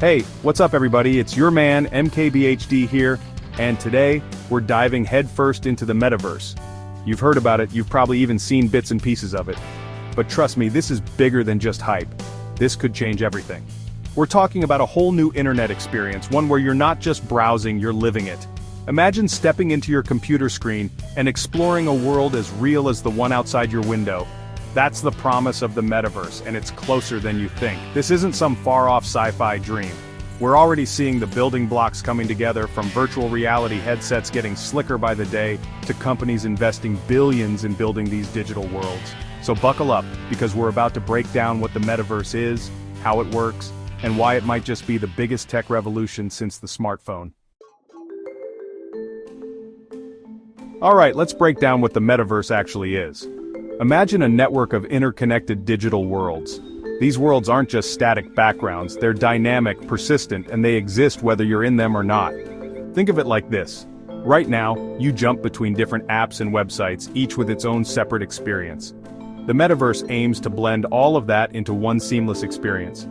Hey, what's up everybody? It's your man, MKBHD here, and today, we're diving headfirst into the Metaverse. You've heard about it, you've probably even seen bits and pieces of it. But trust me, this is bigger than just hype. This could change everything. We're talking about a whole new internet experience, one where you're not just browsing, you're living it. Imagine stepping into your computer screen and exploring a world as real as the one outside your window. That's the promise of the Metaverse, and it's closer than you think. This isn't some far-off sci-fi dream. We're already seeing the building blocks coming together, from virtual reality headsets getting slicker by the day, to companies investing billions in building these digital worlds. So buckle up, because we're about to break down what the Metaverse is, how it works, and why it might just be the biggest tech revolution since the smartphone. Alright, let's break down what the Metaverse actually is. Imagine a network of interconnected digital worlds. These worlds aren't just static backgrounds, they're dynamic, persistent, and they exist whether you're in them or not. Think of it like this. Right now, you jump between different apps and websites, each with its own separate experience. The Metaverse aims to blend all of that into one seamless experience.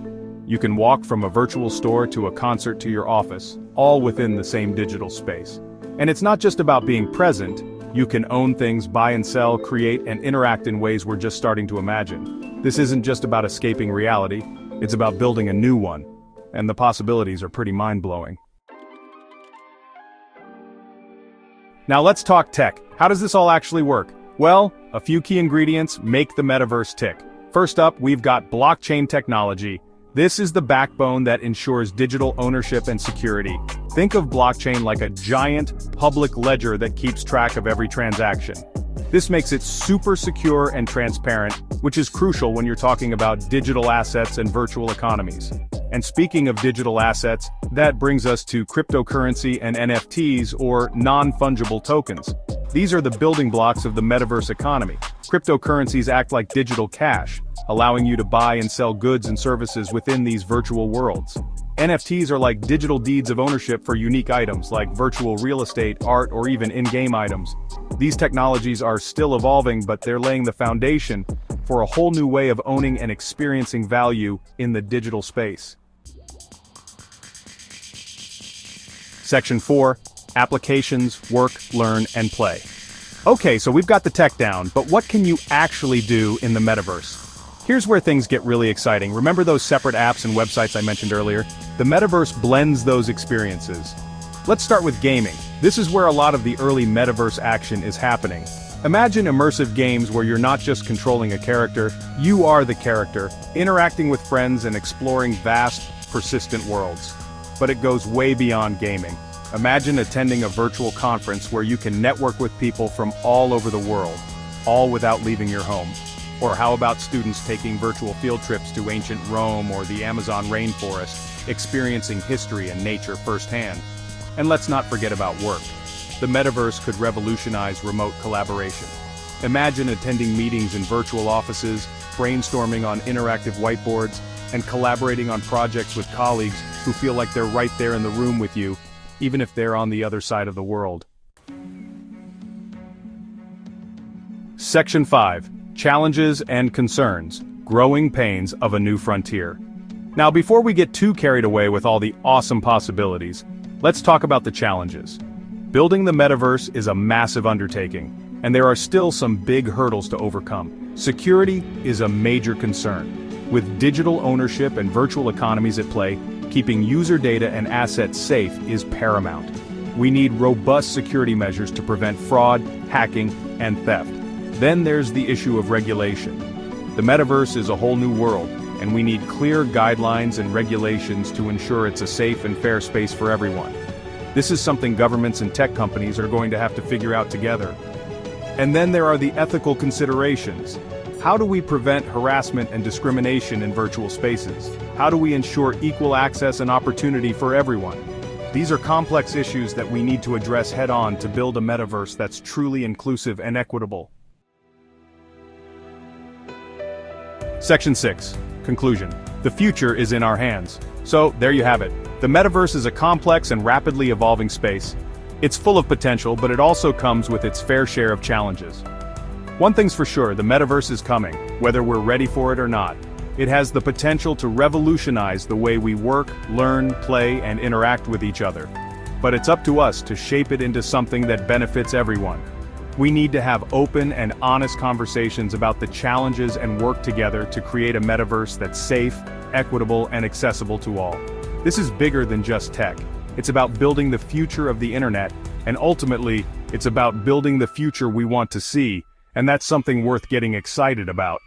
You can walk from a virtual store to a concert to your office, all within the same digital space. And it's not just about being present. You can own things, buy and sell, create, and interact in ways we're just starting to imagine. This isn't just about escaping reality, it's about building a new one. And the possibilities are pretty mind-blowing. Now let's talk tech. How does this all actually work? Well, a few key ingredients make the Metaverse tick. First up, we've got blockchain technology. This is the backbone that ensures digital ownership and security. Think of blockchain like a giant, public ledger that keeps track of every transaction. This makes it super secure and transparent, which is crucial when you're talking about digital assets and virtual economies. And speaking of digital assets, that brings us to cryptocurrency and NFTs, or non-fungible tokens. These are the building blocks of the Metaverse economy. Cryptocurrencies act like digital cash, allowing you to buy and sell goods and services within these virtual worlds. NFTs are like digital deeds of ownership for unique items like virtual real estate, art, or even in-game items. These technologies are still evolving, but they're laying the foundation for a whole new way of owning and experiencing value in the digital space. Section 4. Applications, work, learn, and play. Okay, so we've got the tech down, but what can you actually do in the Metaverse? Here's where things get really exciting. Remember those separate apps and websites I mentioned earlier? The Metaverse blends those experiences. Let's start with gaming. This is where a lot of the early Metaverse action is happening. Imagine immersive games where you're not just controlling a character, you are the character, interacting with friends and exploring vast, persistent worlds. But it goes way beyond gaming. Imagine attending a virtual conference where you can network with people from all over the world, all without leaving your home. Or how about students taking virtual field trips to ancient Rome or the Amazon rainforest, experiencing history and nature firsthand? And let's not forget about work. The Metaverse could revolutionize remote collaboration. Imagine attending meetings in virtual offices, brainstorming on interactive whiteboards, and collaborating on projects with colleagues who feel like they're right there in the room with you, even if they're on the other side of the world. Section 5. Challenges and concerns, growing pains of a new frontier. Now before we get too carried away with all the awesome possibilities, let's talk about the challenges. Building the Metaverse is a massive undertaking, and there are still some big hurdles to overcome. Security is a major concern. With digital ownership and virtual economies at play, keeping user data and assets safe is paramount. We need robust security measures to prevent fraud, hacking, and theft. Then there's the issue of regulation. The Metaverse is a whole new world, and we need clear guidelines and regulations to ensure it's a safe and fair space for everyone. This is something governments and tech companies are going to have to figure out together. And then there are the ethical considerations. How do we prevent harassment and discrimination in virtual spaces? How do we ensure equal access and opportunity for everyone? These are complex issues that we need to address head-on to build a Metaverse that's truly inclusive and equitable. Section 6. Conclusion. The future is in our hands. So, there you have it. The Metaverse is a complex and rapidly evolving space. It's full of potential, but it also comes with its fair share of challenges. One thing's for sure, the Metaverse is coming, whether we're ready for it or not. It has the potential to revolutionize the way we work, learn, play, and interact with each other. But it's up to us to shape it into something that benefits everyone. We need to have open and honest conversations about the challenges and work together to create a metaverse that's safe, equitable, and accessible to all. This is bigger than just tech. It's about building the future of the internet, and ultimately, it's about building the future we want to see, and that's something worth getting excited about.